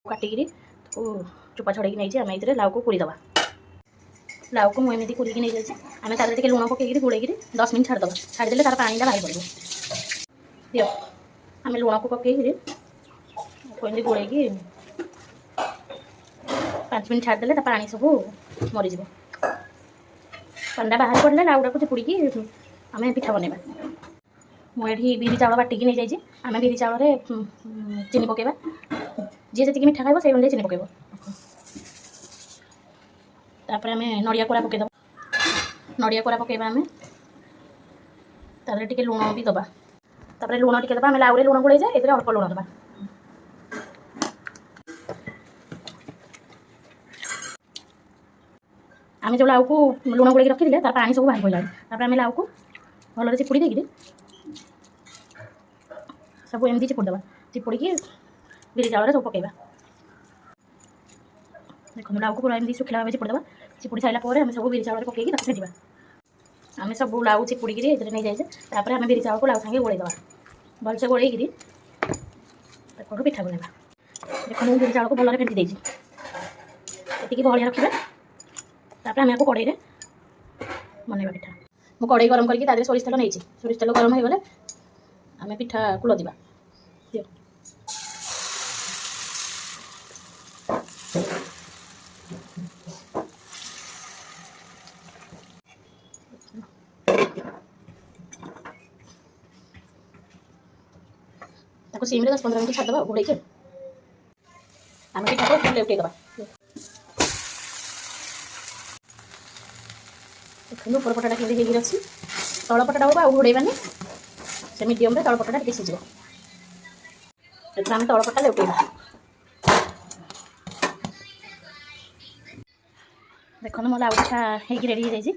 काटिकी चोपा छड़े नहीं आम ये लाउ को पूरीदबा। लाउ को मुझे पूरी नहीं जाइए आम तार लुण पकईकि गोड़े 10 मिनट छाड़दे छाड़देले तार पानी बाहर पड़ो दियो आम लुण को पकईकि गोड़े 5 मिनट छाड़देले पानी सब मरीज पानी बाहर पड़े लाउटा को चिपुड़ी आम पिठा बनवा। मुझे बिरी चाउल बाटिकी नहीं जाइए आम बिरी चाउल चीनी पकेबा जी जी मिठा खाइब से अनुसार चीनी पकेब तापर आम नड़िया कोरा पकईद नड़िया कोरा पकेबा आम तापर टिके लुण भी दबा तापर लुण टिके दबा आम लाउरे लुण गोड़े जाए ये अल्प लुण दबा आम जो लाउ को लुण गोड़े रखी तार पानी सब बाहर पड़ा तापर आम लाउ को भल चिपुड़ी देकर सब एमती चिपुड़ी दबा चिपुड़ी बिरी चाउल सब पकेबा। देखो लाउ को पूरा एमती शुखला भाव चिपुड़ी दबा चिपुड़ी सारापर आम सब बिरी चाउल पकईकि फेंटा आम सब लाउ चिपुड़ी नहीं जाइए तापर आम बिरी चाउल को लाउ सांगे गोड़े दबा भलसे गोड़े पिठा बनवा। देखो मुझे बिरी चाउल को भल फेंटी देती बहलिया रखा तापर आम आपको कड़े बनवा पिठा मु कड़े गरम करके सोरिष तेल नहीं सोरिष तेल गरम हो गले आम पिठा को लदिबा सीम 10-15 मिनट छाड़दबा घोड़े आम पिठा को लेउटे दबा। देखो ऊपर पटा के अच्छी तल पटा हो घोड़ेबानी से मीडियम तल पटा टे सीझ आम तल पटा लेउटेबा। देखो मो लाउ पिठा हो रेडी हो जाइए